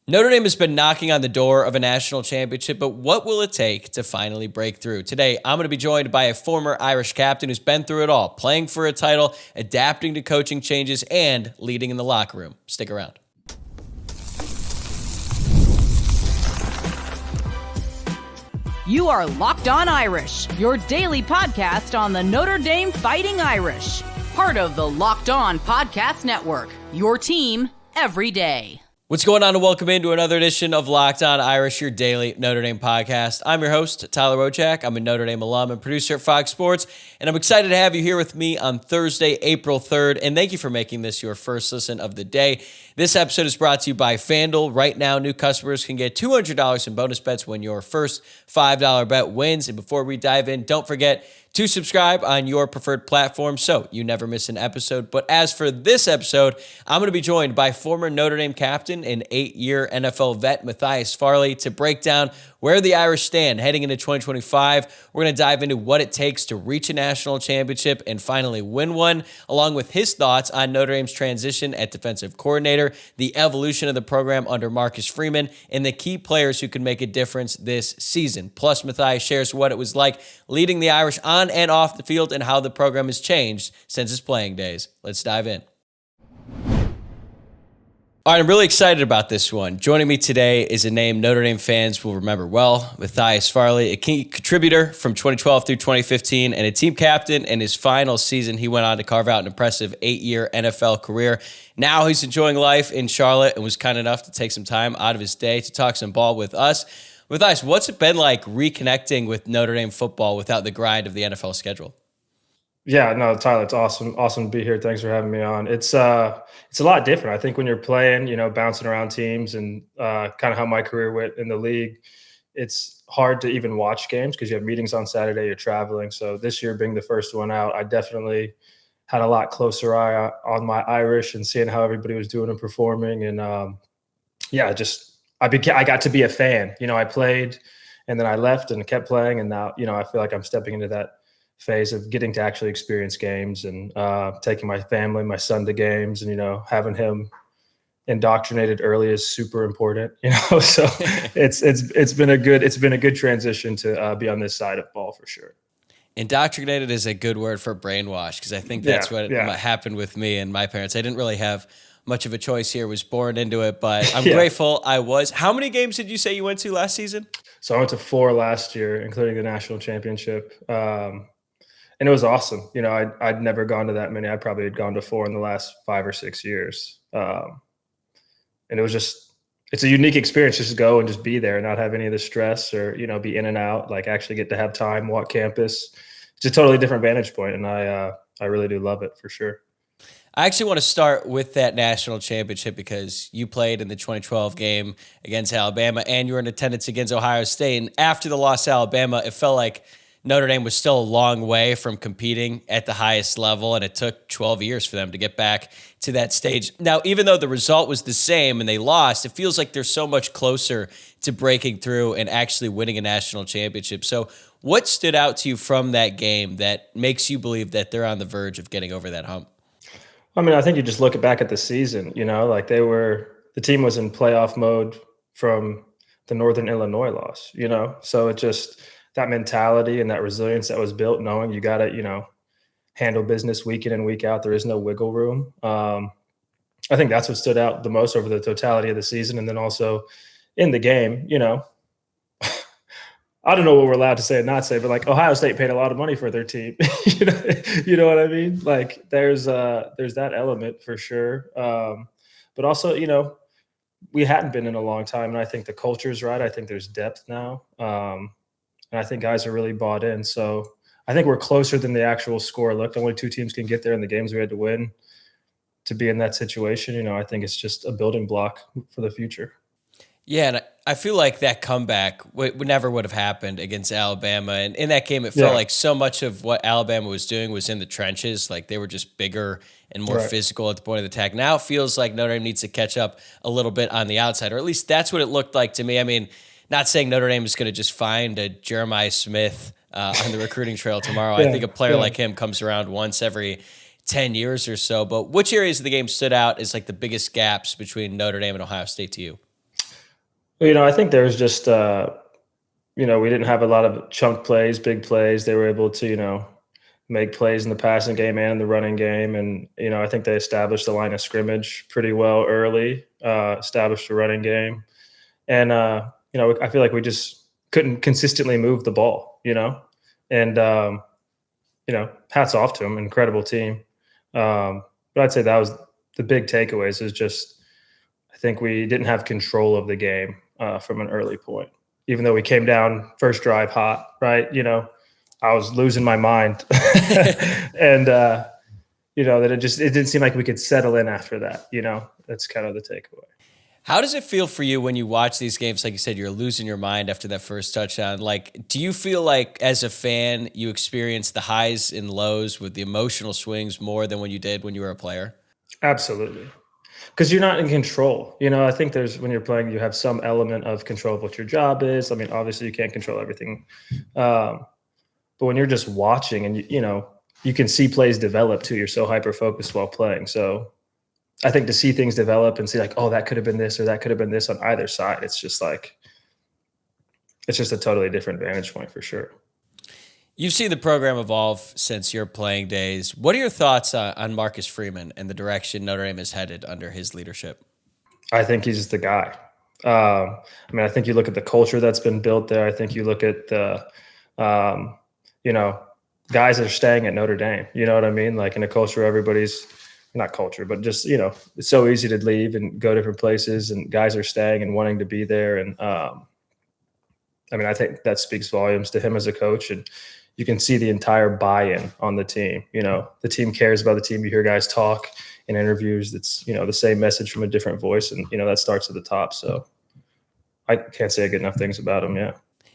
Notre Dame has been knocking on the door of a national championship, but what will it take to finally break through? Today, I'm going to be joined by a former Irish captain who's been through it all, playing for a title, adapting to coaching changes, and leading in the locker room. Stick around. You are Locked On Irish, your daily podcast on the Notre Dame Fighting Irish. Part of the Locked On Podcast Network, your team every day. What's going on, and welcome into another edition of Locked On Irish, your daily Notre Dame podcast. I'm your host, Tyler Wojciak. I'm a Notre Dame alum and producer at Fox Sports, and I'm excited to have you here with me on Thursday, April 3rd, and thank you for making this your first listen of the day. This episode is brought to you by FanDuel. Right now, new customers can get $200 in bonus bets when your first $5 bet wins, and before we dive in, don't forget to subscribe on your preferred platform so you never miss an episode. But as for this episode, I'm going to be joined by former Notre Dame captain and 8-year NFL vet Matthias Farley to break down where the Irish stand heading into 2025. We're going to dive into what it takes to reach a national championship and finally win one, along with his thoughts on Notre Dame's transition at defensive coordinator, the evolution of the program under Marcus Freeman, and the key players who can make a difference this season. Plus, Matthias shares what it was like leading the Irish on and off the field and how the program has changed since his playing days. Let's dive in. All right, I'm really excited about this one. Joining me today is a name Notre Dame fans will remember well, Matthias Farley, a key contributor from 2012 through 2015 and a team captain. In his final season, he went on to carve out an impressive 8-year NFL career. Now he's enjoying life in Charlotte and was kind enough to take some time out of his day to talk some ball with us. Matthias, what's it been like reconnecting with Notre Dame football without the grind of the NFL schedule? Yeah, no, Tyler, it's awesome to be here. Thanks for having me on. It's a lot different. I think when you're playing, bouncing around teams and kind of how my career went in the league, it's hard to even watch games because you have meetings on Saturday, you're traveling. So this year being the first one out, I definitely had a lot closer eye on my Irish and seeing how everybody was doing and performing. And I got to be a fan. I played and then I left and kept playing. And now, I feel like I'm stepping into that phase of getting to actually experience games and taking my family, my son to games, and having him indoctrinated early is super important. So it's been a good transition to be on this side of ball for sure. Indoctrinated is a good word for brainwash, because I think that's what happened with me and my parents. I didn't really have much of a choice here, was born into it, but I'm grateful I was. How many games did you say you went to last season? So I went to 4 last year, including the national championship. And it was awesome. I'd never gone to that many. I probably had gone to 4 in the last 5 or 6 years. And it was it's a unique experience just to go and just be there and not have any of the stress or, be in and out, like actually get to have time, walk campus. It's a totally different vantage point. And I really do love it for sure. I actually want to start with that national championship because you played in the 2012 game against Alabama and you were in attendance against Ohio State. And after the loss to Alabama, it felt like Notre Dame was still a long way from competing at the highest level, and it took 12 years for them to get back to that stage. Now, even though the result was the same and they lost, it feels like they're so much closer to breaking through and actually winning a national championship. So what stood out to you from that game that makes you believe that they're on the verge of getting over that hump? I mean, I think you just look back at the season, like the team was in playoff mode from the Northern Illinois loss, so it just – that mentality and that resilience that was built, knowing you got to, handle business week in and week out. There is no wiggle room. I think that's what stood out the most over the totality of the season. And then also in the game, I don't know what we're allowed to say and not say, but like Ohio State paid a lot of money for their team. You know what I mean? Like there's that element for sure. But also, we hadn't been in a long time. And I think the culture's right. I think there's depth now. And I think guys are really bought in. So I think we're closer than the actual score looked. Only 2 teams can get there in the games we had to win to be in that situation. I think it's just a building block for the future. Yeah, and I feel like that comeback never would have happened against Alabama. And in that game, it felt like so much of what Alabama was doing was in the trenches. Like they were just bigger and more physical at the point of the attack. Now it feels like Notre Dame needs to catch up a little bit on the outside, or at least that's what it looked like to me. I mean, not saying Notre Dame is going to just find a Jeremiah Smith on the recruiting trail tomorrow. I think a player like him comes around once every 10 years or so. But which areas of the game stood out as like the biggest gaps between Notre Dame and Ohio State to you? Well, I think there's just, we didn't have a lot of chunk plays, big plays. They were able to, make plays in the passing game and the running game. And, I think they established the line of scrimmage pretty well early, established the running game. And, I feel like we just couldn't consistently move the ball, and, hats off to them, incredible team. But I'd say that was the big takeaways is just, I think we didn't have control of the game from an early point, even though we came down first drive hot, right? I was losing my mind and, that it didn't seem like we could settle in after that, that's kind of the takeaway. How does it feel for you when you watch these games? Like you said, you're losing your mind after that first touchdown. Like, do you feel like as a fan, you experience the highs and lows with the emotional swings more than when you did when you were a player? Absolutely. Because you're not in control. I think when you're playing, you have some element of control of what your job is. I mean, obviously you can't control everything. But when you're just watching and, you can see plays develop too. You're so hyper-focused while playing. So I think to see things develop and see like, oh, that could have been this or that could have been this on either side. It's just a totally different vantage point for sure. You've seen the program evolve since your playing days. What are your thoughts on Marcus Freeman and the direction Notre Dame is headed under his leadership? I think he's the guy. I think you look at the culture that's been built there. I think you look at the, guys that are staying at Notre Dame. You know what I mean? Like in a culture where everybody's not culture, but just, it's so easy to leave and go different places and guys are staying and wanting to be there. And I think that speaks volumes to him as a coach. And you can see the entire buy-in on the team. The team cares about the team. You hear guys talk in interviews. It's, the same message from a different voice. And, that starts at the top. So I can't say good enough things about him. Yeah.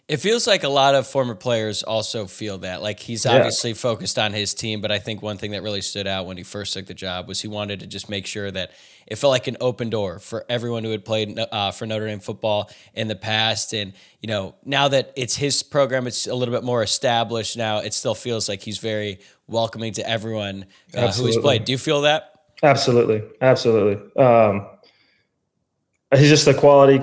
It feels like a lot of former players also feel that. Like he's obviously focused on his team, but I think one thing that really stood out when he first took the job was he wanted to just make sure that it felt like an open door for everyone who had played for Notre Dame football in the past. And, now that it's his program, it's a little bit more established now. It still feels like he's very welcoming to everyone who has played. Do you feel that? Absolutely. He's just the quality,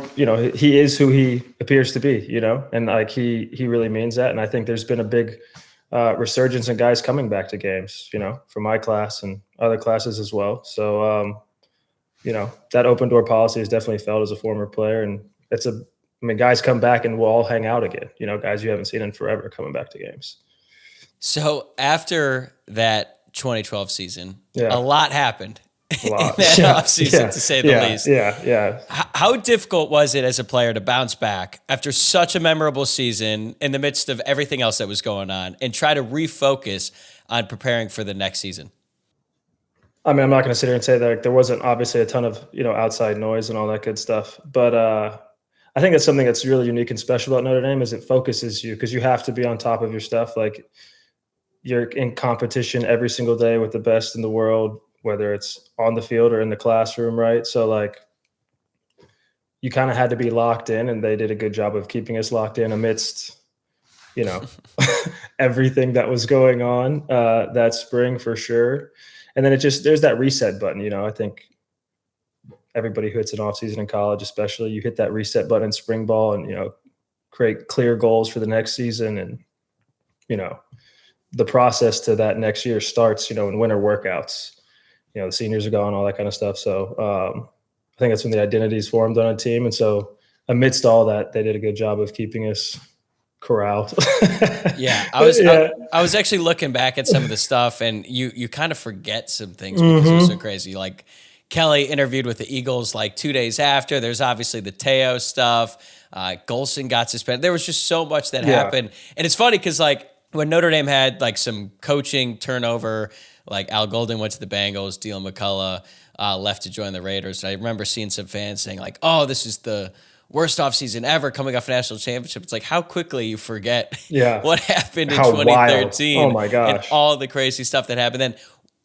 he is who he appears to be, and like he really means that. And I think there's been a big resurgence in guys coming back to games, from my class and other classes as well. So, that open door policy is definitely felt as a former player. And guys come back and we'll all hang out again, guys you haven't seen in forever coming back to games. So after that 2012 season, a lot happened. In that offseason, to say the least. Yeah. How difficult was it as a player to bounce back after such a memorable season in the midst of everything else that was going on and try to refocus on preparing for the next season? I'm not going to sit here and say that there wasn't obviously a ton of, outside noise and all that good stuff. But I think that's something that's really unique and special about Notre Dame is it focuses you because you have to be on top of your stuff. Like you're in competition every single day with the best in the world, whether it's on the field or in the classroom, right? So like you kind of had to be locked in and they did a good job of keeping us locked in amidst, everything that was going on that spring for sure. And then there's that reset button, I think everybody who hits an offseason in college, especially you hit that reset button in spring ball and, create clear goals for the next season. And, the process to that next year starts, in winter workouts. The seniors are gone, all that kind of stuff. So I think that's when the identity is formed on a team. And so amidst all that, they did a good job of keeping us corralled. I was actually looking back at some of the stuff and you kind of forget some things because it was so crazy. Like Kelly interviewed with the Eagles like 2 days after. There's obviously the Teo stuff. Golson got suspended. There was just so much that happened. And it's funny because like when Notre Dame had like some coaching turnover, like Al Golden went to the Bengals, Deal McCullough left to join the Raiders. And I remember seeing some fans saying like, oh, this is the worst offseason ever coming off a national championship. It's like how quickly you forget what happened in 2013. Wild. Oh my gosh. And all the crazy stuff that happened. Then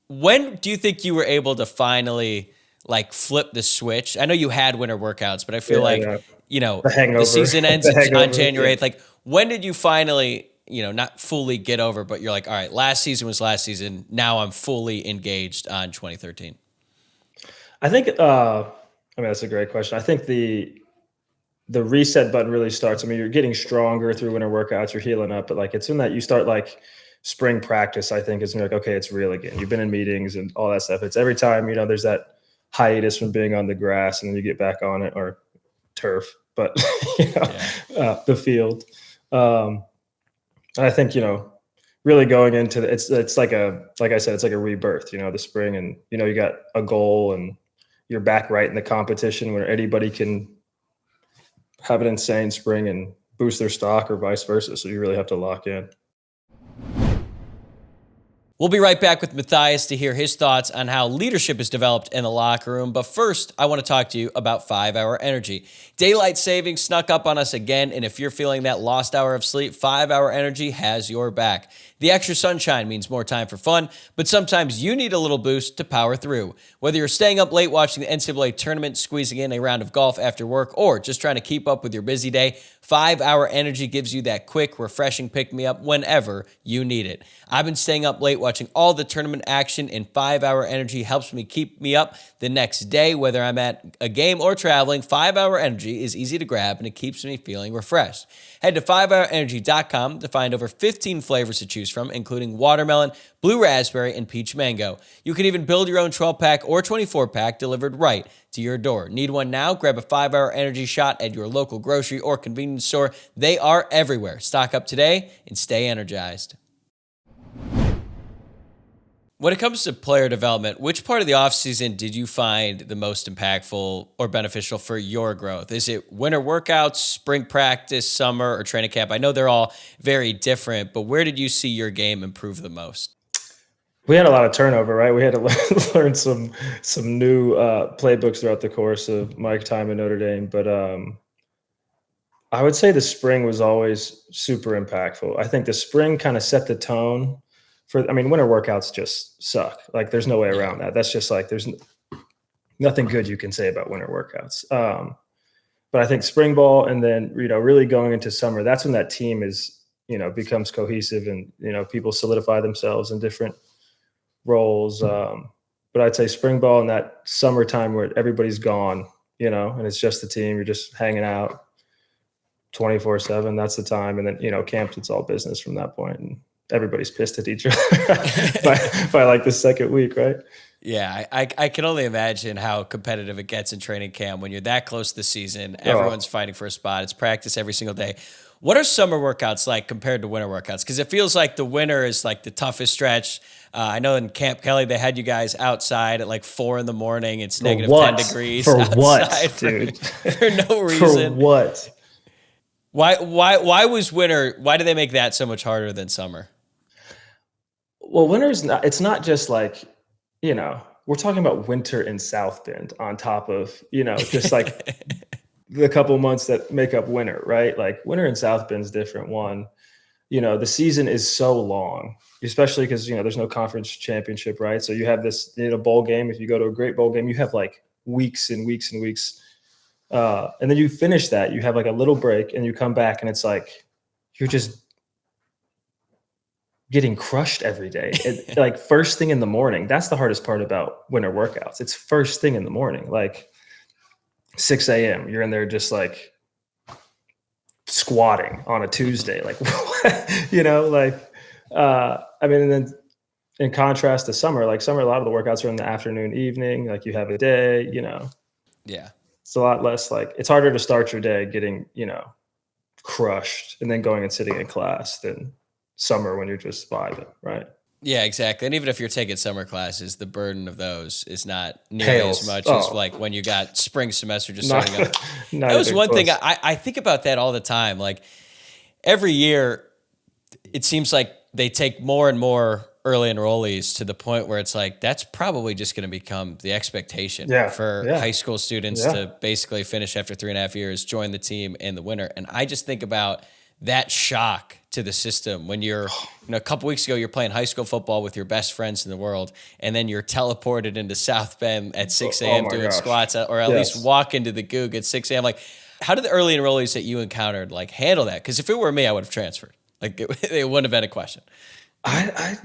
when do you think you were able to finally like flip the switch? I know you had winter workouts, but I feel the season ends on January 8th. Like when did you finally not fully get over, but you're like, all right, last season was last season. Now I'm fully engaged on 2013. I think, that's a great question. I think the the reset button really starts. I mean, you're getting stronger through winter workouts, you're healing up, but like it's when that you start like spring practice, I think is like, okay, it's real again. You've been in meetings and all that stuff. It's every time, there's that hiatus from being on the grass and then you get back on it, or turf, but the field. I think, really going into it's like I said, it's like a rebirth, the spring, and, you got a goal and you're back right in the competition where anybody can have an insane spring and boost their stock or vice versa. So you really have to lock in. We'll be right back with Matthias to hear his thoughts on how leadership is developed in the locker room. But first, I want to talk to you about 5-Hour Energy. Daylight savings snuck up on us again, and if you're feeling that lost hour of sleep, 5-Hour Energy has your back. The extra sunshine means more time for fun, but sometimes you need a little boost to power through. Whether you're staying up late watching the NCAA tournament, squeezing in a round of golf after work, or just trying to keep up with your busy day, 5-Hour Energy gives you that quick, refreshing pick-me-up whenever you need it. I've been staying up late watching all the tournament action, and 5-Hour Energy helps me keep me up the next day, whether I'm at a game or traveling. 5-Hour Energy is easy to grab, and it keeps me feeling refreshed. Head to 5hourenergy.com to find over 15 flavors to choose from, including watermelon, blue raspberry, and peach mango. You can even build your own 12-pack or 24-pack delivered right to your door. Need one now? Grab a 5-Hour Energy shot at your local grocery or convenience store. They are everywhere. Stock up today and stay energized. When it comes to player development, which part of the offseason did you find the most impactful or beneficial for your growth? Is it winter workouts, spring practice, summer, or training camp? I know they're all very different, but where did you see your game improve the most? We had a lot of turnover, right? We had to learn some new playbooks throughout the course of my time in Notre Dame. But I would say the spring was always super impactful. I think the spring kind of set the tone winter workouts just suck. Like there's no way around that. That's just like, there's nothing good you can say about winter workouts. But I think spring ball and then, really going into summer, that's when that team is, becomes cohesive and, people solidify themselves in different roles. But I'd say spring ball and that summertime where everybody's gone, and it's just the team, you're just hanging out 24/7. That's the time. And then, camps, it's all business from that point. And everybody's pissed at each other by like the second week, right? Yeah, I can only imagine how competitive it gets in training camp when you're that close to the season. Everyone's fighting for a spot. It's practice every single day. What are summer workouts like compared to winter workouts? Because it feels like the winter is like the toughest stretch. I know in Camp Kelly, they had you guys outside at like 4 a.m. It's negative 10 degrees. For outside what, dude? For no reason. For what? Why was winter? Why do they make that so much harder than summer? Well, it's not just like, we're talking about winter in South Bend on top of, just like the couple months that make up winter, right? Like winter in South Bend is different. One, the season is so long, especially because, there's no conference championship, right? So you have this, bowl game. If you go to a great bowl game, you have like weeks and weeks and weeks. And then you finish that, you have like a little break and you come back and it's like, you're just getting crushed every day. Like first thing in the morning. That's the hardest part about winter workouts. It's first thing in the morning, like 6 a.m. You're in there just like squatting on a Tuesday. Like, and then in contrast to summer, like summer, a lot of the workouts are in the afternoon, evening, like you have a day, Yeah. It's a lot less like, it's harder to start your day getting, crushed and then going and sitting in class than summer when you're just vibing, right? Yeah, exactly. And even if you're taking summer classes, the burden of those is not nearly as much as like when you got spring semester just starting up. That was one thing I think about that all the time. Like every year, it seems like they take more and more early enrollees to the point where it's like, that's probably just going to become the expectation for high school students to basically finish after 3.5 years, join the team in the winter. And I just think about that shock to the system when you're, a couple weeks ago, you're playing high school football with your best friends in the world, and then you're teleported into South Bend at 6 a.m. doing squats, or at least walk into the Goog at 6 a.m. Like, how did the early enrollees that you encountered like handle that? Because if it were me, I would have transferred. Like, it wouldn't have been a question. I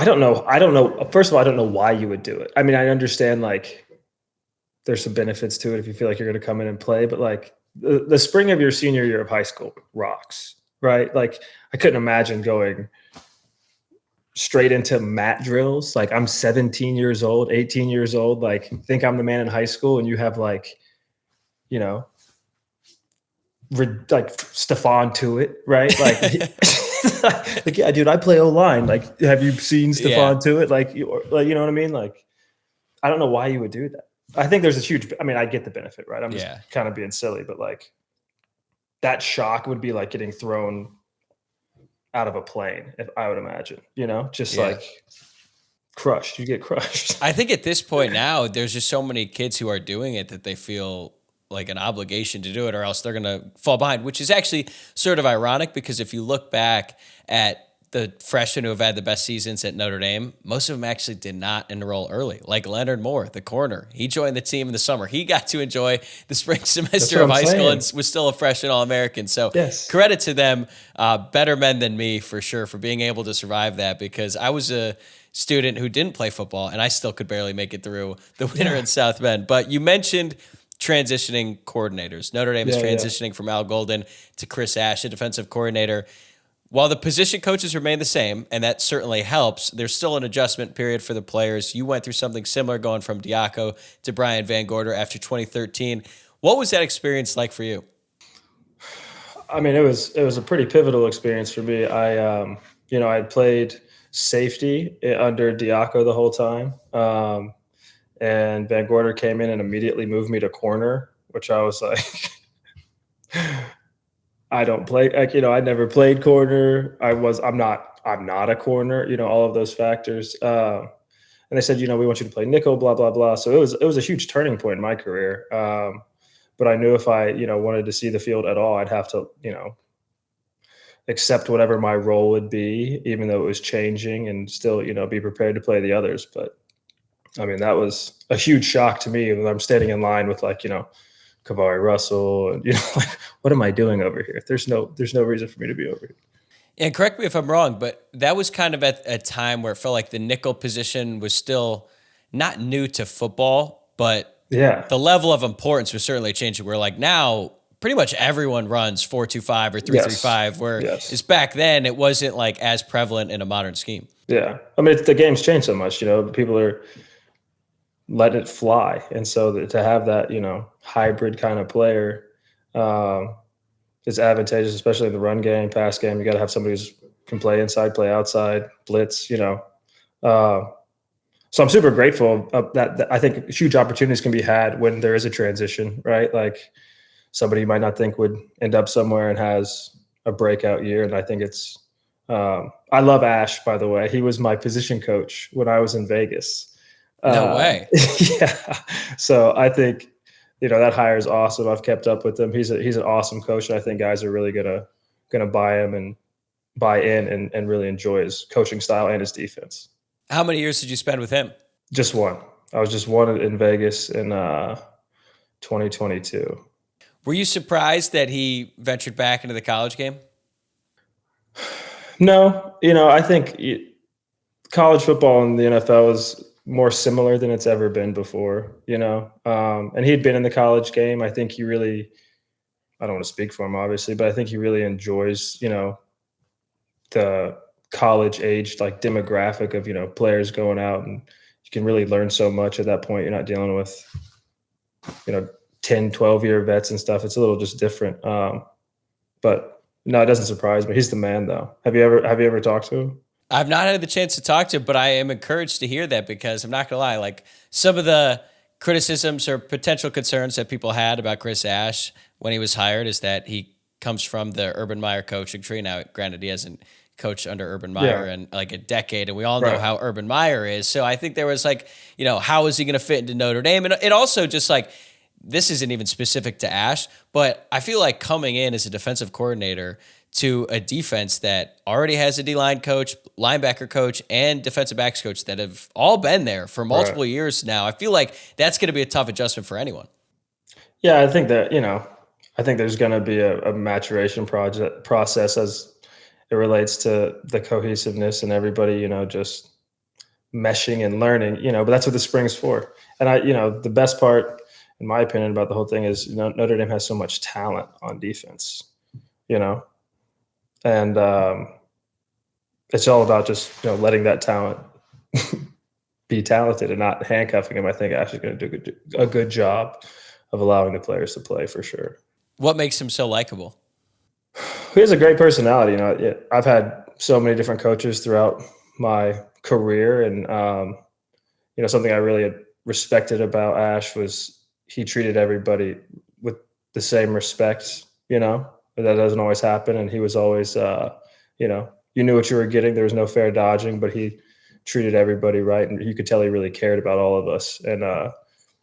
don't know. I don't know. First of all, I don't know why you would do it. I mean, I understand like there's some benefits to it if you feel like you're going to come in and play, but like the spring of your senior year of high school rocks, right? Like I couldn't imagine going straight into mat drills. Like I'm 17 years old, 18 years old, like think I'm the man in high school, and you have like, you know, like Stephon Tuitt, right? Like, like, yeah, dude, I play O-line. Like, have you seen Stephon Tuitt? Like, you know what I mean? Like, I don't know why you would do that. I think there's a huge, I mean, I get the benefit, right? I'm just kind of being silly, but like that shock would be like getting thrown out of a plane, if I would imagine, you know, just like crushed. You get crushed. I think at this point now, there's just so many kids who are doing it that they feel like an obligation to do it, or else they're going to fall behind, which is actually sort of ironic because if you look back at the freshmen who have had the best seasons at Notre Dame, most of them actually did not enroll early. Like Leonard Moore, the corner, he joined the team in the summer. He got to enjoy the spring semester of high school and was still a freshman All-American. So credit to them, better men than me for sure, for being able to survive that, because I was a student who didn't play football and I still could barely make it through the winter in South Bend. But you mentioned transitioning coordinators. Notre Dame is transitioning from Al Golden to Chris Ash, a defensive coordinator. While the position coaches remain the same, and that certainly helps, there's still an adjustment period for the players. You went through something similar going from Diaco to Brian Van Gorder after 2013. What was that experience like for you? I mean, it was a pretty pivotal experience for me. I had played safety under Diaco the whole time. And Van Gorder came in and immediately moved me to corner, which I was like, I don't play, like, you know, I never played corner. I'm not a corner, you know, all of those factors. And they said, you know, we want you to play nickel, blah, blah, blah. So it was a huge turning point in my career. But I knew if I, you know, wanted to see the field at all, I'd have to, you know, accept whatever my role would be, even though it was changing, and still, you know, be prepared to play the others. But I mean, that was a huge shock to me when I'm standing in line with, like, you know, Kavari Russell, and, you know, like, what am I doing over here? There's no reason for me to be over here. And correct me if I'm wrong, but that was kind of at a time where it felt like the nickel position was still not new to football, but the level of importance was certainly changing. Where like now, pretty much everyone runs 4-2-5 or 3-3-5, whereas back then it wasn't like as prevalent in a modern scheme. Yeah, I mean, the game's changed so much. You know, people are letting it fly, and so to have that, you know, hybrid kind of player is advantageous, especially in the run game, pass game. You got to have somebody who can play inside, play outside, blitz. You know, so I'm super grateful that I think huge opportunities can be had when there is a transition, right? Like somebody you might not think would end up somewhere and has a breakout year, and I think it's. I love Ash, by the way. He was my position coach when I was in Vegas. No way. Yeah. So I think, you know, that hire is awesome. I've kept up with him. He's an awesome coach, and I think guys are really gonna buy him and buy in and really enjoy his coaching style and his defense. How many years did you spend with him? Just one. I was just one in Vegas in 2022. Were you surprised that he ventured back into the college game? No, you know, I think college football and the NFL is more similar than it's ever been before, you know. And he'd been in the college game. I think he really, I don't want to speak for him, obviously, but I think he really enjoys, you know, the college age, like, demographic of, you know, players going out, and you can really learn so much at that point. You're not dealing with, you know, 10, 12-year vets and stuff. It's a little just different. But no, it doesn't surprise me. He's the man, though. Have you ever talked to him? I've not had the chance to talk to him, but I am encouraged to hear that, because I'm not going to lie, like, some of the criticisms or potential concerns that people had about Chris Ash when he was hired is that he comes from the Urban Meyer coaching tree. Now, granted, he hasn't coached under Urban Meyer in like a decade, and we all know how Urban Meyer is. So I think there was, like, you know, how is he going to fit into Notre Dame? And it also just, like, this isn't even specific to Ash, but I feel like coming in as a defensive coordinator to a defense that already has a D-line coach, linebacker coach, and defensive backs coach that have all been there for multiple years now, I feel like that's going to be a tough adjustment for anyone. Yeah, I think that, you know, I think there's going to be a maturation process as it relates to the cohesiveness and everybody, you know, just meshing and learning, you know, but that's what the spring's for. And you know, the best part, in my opinion, about the whole thing is, Notre Dame has so much talent on defense, and it's all about just, letting that talent be talented and not handcuffing them. I think Ash is going to do a good job of allowing the players to play for sure. What makes him so likable? He has a great personality. I've had so many different coaches throughout my career, and something I really respected about Ash was he treated everybody with the same respect. That doesn't always happen, and he was always, you knew what you were getting. There was no fair dodging, but he treated everybody right, and you could tell he really cared about all of us. And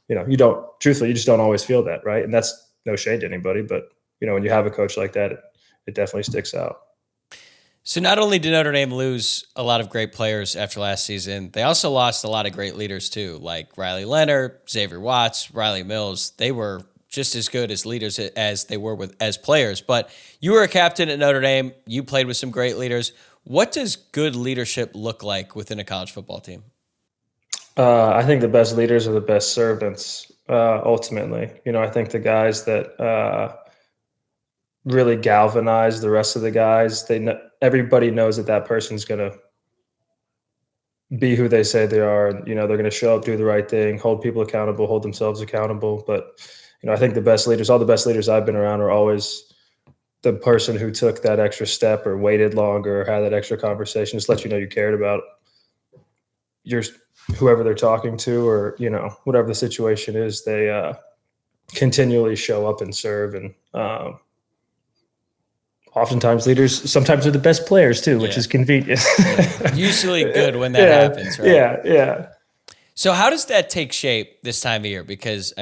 you just don't always feel that, right? And that's no shade to anybody, but when you have a coach like that, it definitely sticks out. So not only did Notre Dame lose a lot of great players after last season, they also lost a lot of great leaders too, like Riley Leonard, Xavier Watts, Riley Mills. They were just as good as leaders as they were as players. But you were a captain at Notre Dame. You played with some great leaders. What does good leadership look like within a college football team? I think the best leaders are the best servants, ultimately. I think the guys that really galvanize the rest of the guys, everybody knows that person's going to be who they say they are. And, they're going to show up, do the right thing, hold people accountable, hold themselves accountable. But, I think the best leaders, all the best leaders I've been around, are always the person who took that extra step or waited longer or had that extra conversation, just let you cared about whoever they're talking to, or, whatever the situation is. They continually show up and serve. And oftentimes leaders sometimes are the best players too, which is convenient. Usually good when that happens, right? Yeah. So how does that take shape this time of year? Because,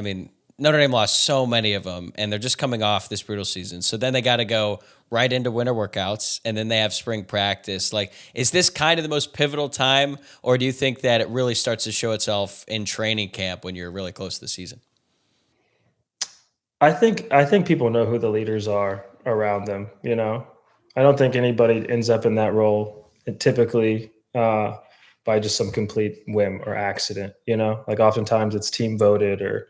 Notre Dame lost so many of them, and they're just coming off this brutal season. So then they got to go right into winter workouts, and then they have spring practice. Like, is this kind of the most pivotal time, or do you think that it really starts to show itself in training camp when you're really close to the season? I think people know who the leaders are around them. I don't think anybody ends up in that role, and typically by just some complete whim or accident. Like oftentimes it's team voted or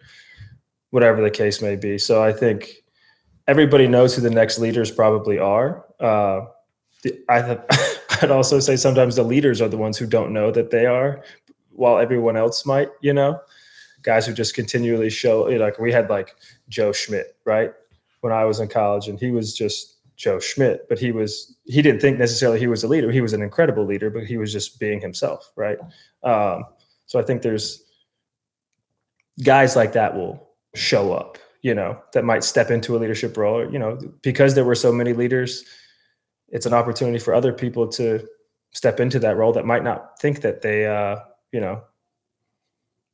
whatever the case may be. So I think everybody knows who the next leaders probably are. I'd also say sometimes the leaders are the ones who don't know that they are, while everyone else might. Guys who just continually show. Like we had like Joe Schmidt, right, when I was in college, and he was just Joe Schmidt, but he didn't think necessarily he was a leader. He was an incredible leader, but he was just being himself, right? So I think there's guys like that will show up, that might step into a leadership role, because there were so many leaders. It's an opportunity for other people to step into that role that might not think that they,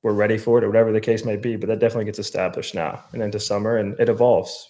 were ready for it, or whatever the case may be. But that definitely gets established now and into summer, and it evolves,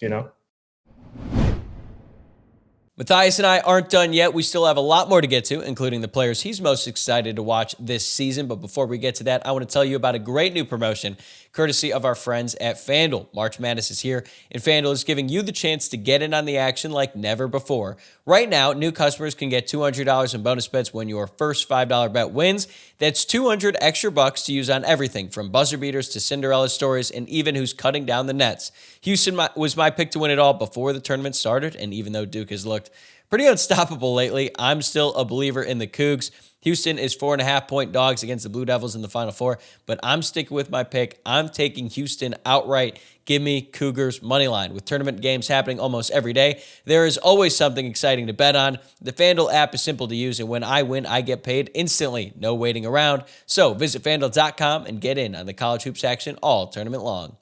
Matthias and I aren't done yet. We still have a lot more to get to, including the players he's most excited to watch this season. But before we get to that, I want to tell you about a great new promotion, courtesy of our friends at FanDuel. March Madness is here, and FanDuel is giving you the chance to get in on the action like never before. Right now, new customers can get $200 in bonus bets when your first $5 bet wins. That's $200 extra bucks to use on everything from buzzer beaters to Cinderella stories, and even who's cutting down the nets. Houston was my pick to win it all before the tournament started, and even though Duke has looked pretty unstoppable lately, I'm still a believer in the Cougs. Houston is 4.5-point dogs against the Blue Devils in the Final Four, but I'm sticking with my pick. I'm taking Houston outright. Give me Cougars money line. With tournament games happening almost every day, there is always something exciting to bet on. The FanDuel app is simple to use, and when I win, I get paid instantly. No waiting around. So visit FanDuel.com and get in on the college hoops action all tournament long.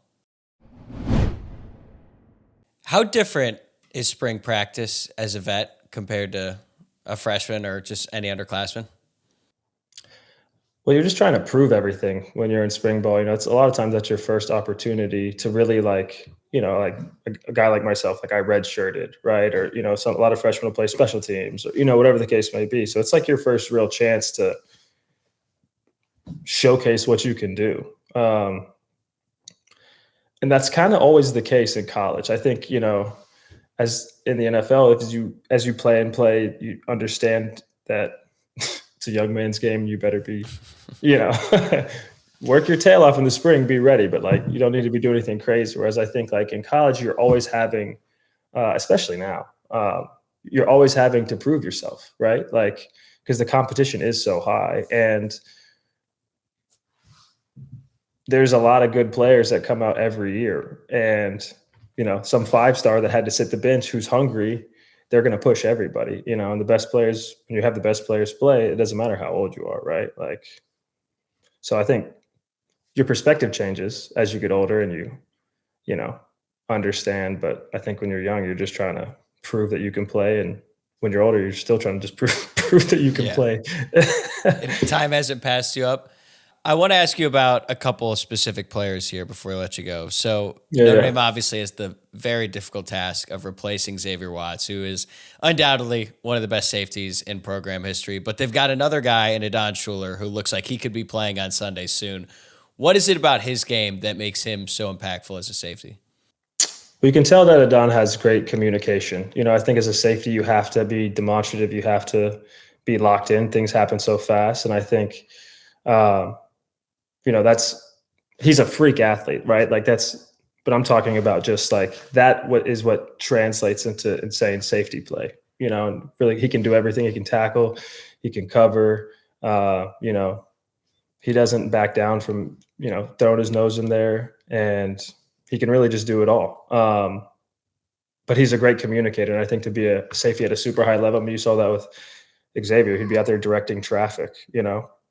How different is spring practice as a vet compared to a freshman or just any underclassman? Well, you're just trying to prove everything when you're in spring ball. It's a lot of times that's your first opportunity to really like a guy like myself, like I redshirted, right? Or, a lot of freshmen will play special teams, or, whatever the case may be. So it's like your first real chance to showcase what you can do. And that's kind of always the case in college. I think, as in the NFL, as you play, you understand that it's a young man's game. You better be, work your tail off in the spring, be ready, but like you don't need to be doing anything crazy. Whereas I think like in college, you're always having, especially now, you're always having to prove yourself, right? Like because the competition is so high, and there's a lot of good players that come out every year, and some 5-star that had to sit the bench who's hungry, they're going to push everybody, and the best players, when you have the best players play, it doesn't matter how old you are, right? Like, so I think your perspective changes as you get older and you understand. But I think when you're young, you're just trying to prove that you can play. And when you're older, you're still trying to just prove that you can play. Time hasn't passed you up. I want to ask you about a couple of specific players here before we let you go. So Notre Dame obviously has the very difficult task of replacing Xavier Watts, who is undoubtedly one of the best safeties in program history. But they've got another guy in Adon Shuler who looks like he could be playing on Sunday soon. What is it about his game that makes him so impactful as a safety? Well, you can tell that Adon has great communication. I think as a safety, you have to be demonstrative. You have to be locked in. Things happen so fast. And I think, he's a freak athlete, right? Like but I'm talking about just like that, what translates into insane safety play, and really he can do everything. He can tackle, he can cover, he doesn't back down from, throwing his nose in there, and he can really just do it all. But he's a great communicator. And I think to be a safety at a super high level, I mean, you saw that with Xavier, he'd be out there directing traffic,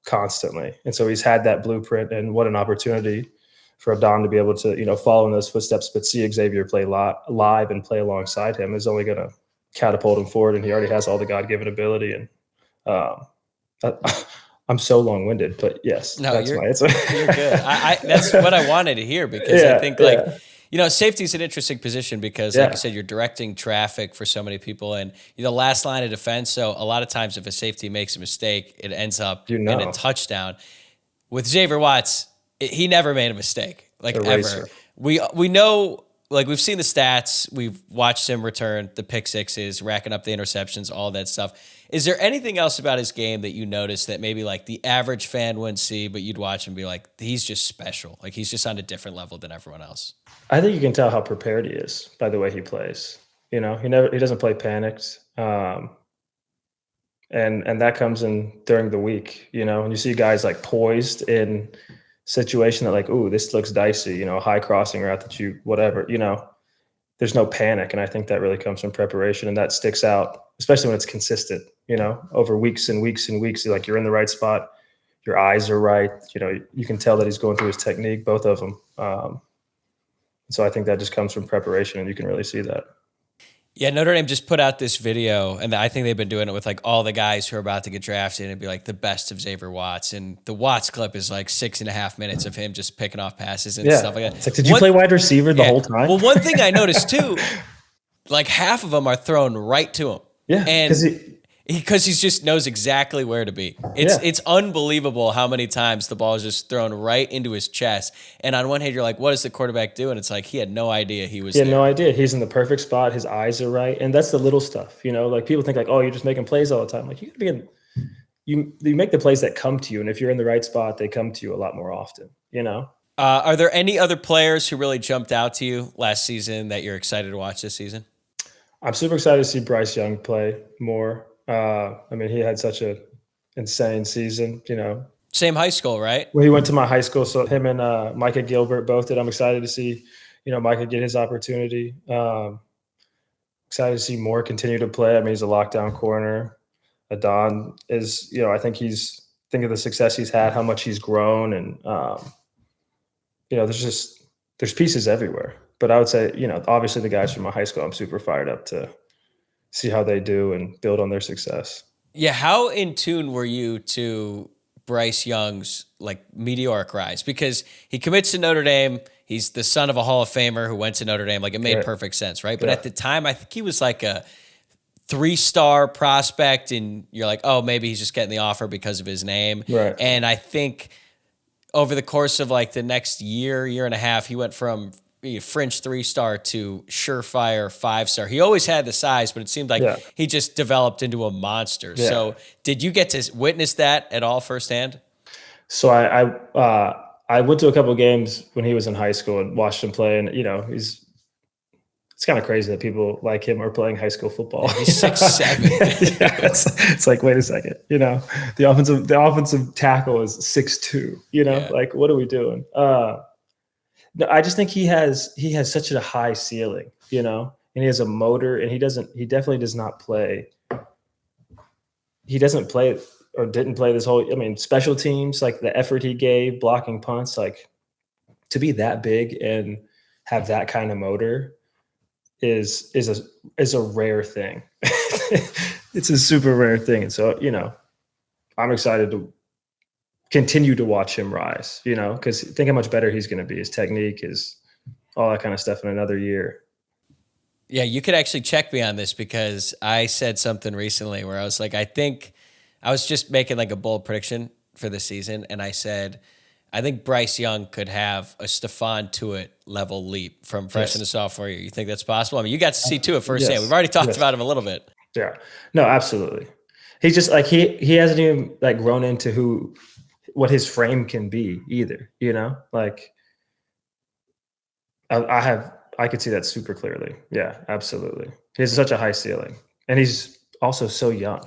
constantly. And so he's had that blueprint, and what an opportunity for Adon to be able to, follow in those footsteps, but see Xavier play live and play alongside him is only going to catapult him forward. And he already has all the God-given ability. And I'm so long-winded, but yes, that's my answer. You're good. That's what I wanted to hear, because I think safety is an interesting position because, like you said, you're directing traffic for so many people, and the last line of defense. So a lot of times, if a safety makes a mistake, it ends up in a touchdown. With Xavier Watts, he never made a mistake, like ever. We know, like we've seen the stats, we've watched him return the pick sixes, racking up the interceptions, all that stuff. Is there anything else about his game that you noticed that maybe like the average fan wouldn't see, but you'd watch and be like, he's just special. Like he's just on a different level than everyone else? I think you can tell how prepared he is by the way he plays. He doesn't play panicked. And that comes in during the week, and you see guys like poised in situation that like, ooh, this looks dicey, a high crossing route that whatever, there's no panic. And I think that really comes from preparation, and that sticks out, especially when it's consistent, over weeks and weeks and weeks. Like you're in the right spot, your eyes are right. You can tell that he's going through his technique, both of them. So I think that just comes from preparation, and you can really see that. Yeah, Notre Dame just put out this video, and I think they've been doing it with like all the guys who are about to get drafted, and it'd be like the best of Xavier Watts. And the Watts clip is like 6.5 minutes of him just picking off passes and stuff like that. It's like, did you play wide receiver the whole time? Well, one thing I noticed too, like half of them are thrown right to him. Yeah, and because he just knows exactly where to be. It's unbelievable how many times the ball is just thrown right into his chest. And on one hand, you're like, what does the quarterback do? And it's like, he had no idea he was there. No idea. He's in the perfect spot. His eyes are right. And that's the little stuff, like people think like, oh, you're just making plays all the time. Like you make the plays that come to you. And if you're in the right spot, they come to you a lot more often, Are there any other players who really jumped out to you last season that you're excited to watch this season? I'm super excited to see Bryce Young play more. He had such a insane season, Same high school, right? Well, he went to my high school, so him and Micah Gilbert both did. I'm excited to see, Micah get his opportunity. Excited to see Moore continue to play. He's a lockdown corner. Adon is, I think think of the success he's had, how much he's grown, and there's pieces everywhere. But I would say, obviously the guys from my high school, I'm super fired up to see how they do and build on their success. Yeah. How in tune were you to Bryce Young's like meteoric rise? Because he commits to Notre Dame. He's the son of a Hall of Famer who went to Notre Dame. Like it made perfect sense, right? But at the time, I think he was like a 3-star prospect, and you're like, oh, maybe he's just getting the offer because of his name. Right. And I think over the course of like the next year and a half, he went from fringe 3-star to surefire 5-star. He always had the size, but it seemed like he just developed into a monster. So did you get to witness that at all firsthand? So I I went to a couple of games when he was in high school and watched him play, and it's kind of crazy that people like him are playing high school football. Yeah, he's 6'7". Yeah, it's like, wait a second, the offensive tackle is 6'2". Like, what are we doing? No, I just think he has such a high ceiling, and he has a motor, and he definitely does not play. He doesn't play or didn't play this whole. I mean, special teams, like the effort he gave, blocking punts, like to be that big and have that kind of motor is a rare thing. It's a super rare thing. And so, I'm excited to continue to watch him rise, because think how much better he's going to be. His technique, his all that kind of stuff in another year. Yeah, you could actually check me on this because I said something recently where I was like, I think I was just making like a bold prediction for the season. And I said, I think Bryce Young could have a Stephon Tuitt level leap from freshman to sophomore year. You think that's possible? I mean, you got to see Tuitt firsthand. We've already talked about him a little bit. Yeah, no, absolutely. He's just like, he hasn't even like grown into what his frame can be either, like I could see that super clearly. Yeah, absolutely. He has such a high ceiling, and he's also so young,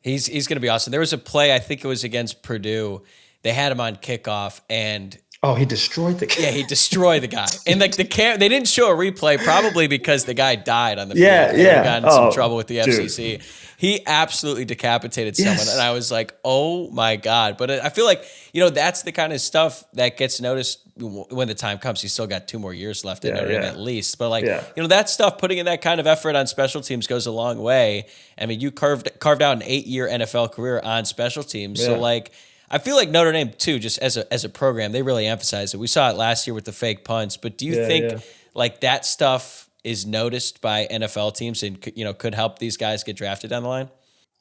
He's going to be awesome. There was a play, I think it was against Purdue. They had him on kickoff, and he destroyed the guy. Yeah, he destroyed the guy. And like they didn't show a replay, probably because the guy died on the field. Yeah. Got in some trouble with the FCC. Dude. He absolutely decapitated someone, and I was like, "Oh my God!" But I feel like that's the kind of stuff that gets noticed when the time comes. He's still got 2 more years left at Notre Dame at least. But that stuff, putting in that kind of effort on special teams goes a long way. I mean, you carved out an 8-year NFL career on special teams, so like. I feel like Notre Dame too, just as a program, they really emphasize it. We saw it last year with the fake punts, but do you think like that stuff is noticed by NFL teams and could help these guys get drafted down the line?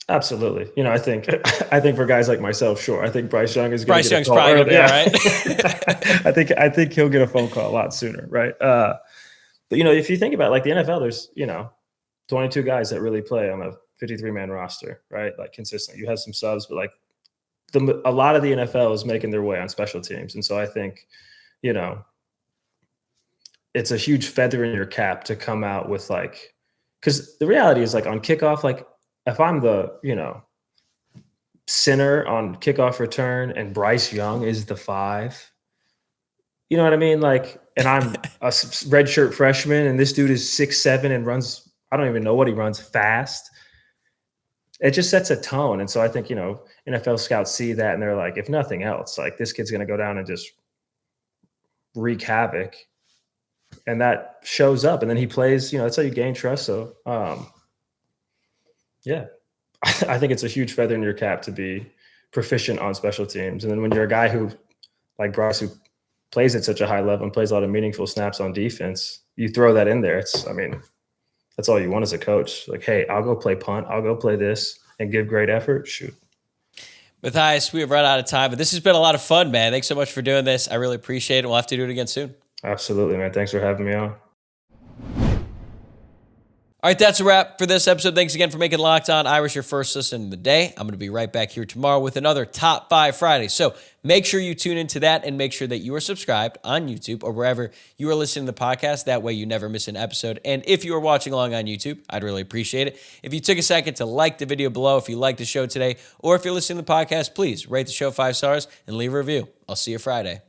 Absolutely. I think for guys like myself, sure. I think Bryce Young is going to get Bryce Young's probably going to be all right. I think he'll get a phone call a lot sooner, right? But if you think about like the NFL, there's 22 guys that really play on a 53-man roster, right? Like consistently. You have some subs, but like a lot of the NFL is making their way on special teams. And so I think, it's a huge feather in your cap to come out with like, because the reality is like on kickoff, like if I'm the, center on kickoff return and Bryce Young is the 5, you know what I mean? Like, and I'm a redshirt freshman and this dude is 6'7" and runs, I don't even know what he runs, fast. It just sets a tone. And so I think, NFL scouts see that and they're like, if nothing else, like this kid's going to go down and just wreak havoc. And that shows up. And then he plays, that's how you gain trust. So, yeah, I think it's a huge feather in your cap to be proficient on special teams. And then when you're a guy who, like Bryce, who plays at such a high level and plays a lot of meaningful snaps on defense, you throw that in there. That's all you want as a coach. Like, hey, I'll go play punt. I'll go play this and give great effort. Shoot. Matthias, we have run out of time, but this has been a lot of fun, man. Thanks so much for doing this. I really appreciate it. We'll have to do it again soon. Absolutely, man. Thanks for having me on. All right, that's a wrap for this episode. Thanks again for making Locked On Irish your first listen of the day. I'm going to be right back here tomorrow with another Top 5 Friday. So make sure you tune into that and make sure that you are subscribed on YouTube or wherever you are listening to the podcast. That way you never miss an episode. And if you are watching along on YouTube, I'd really appreciate it if you took a second to like the video below if you liked the show today, or if you're listening to the podcast, please rate the show 5 stars and leave a review. I'll see you Friday.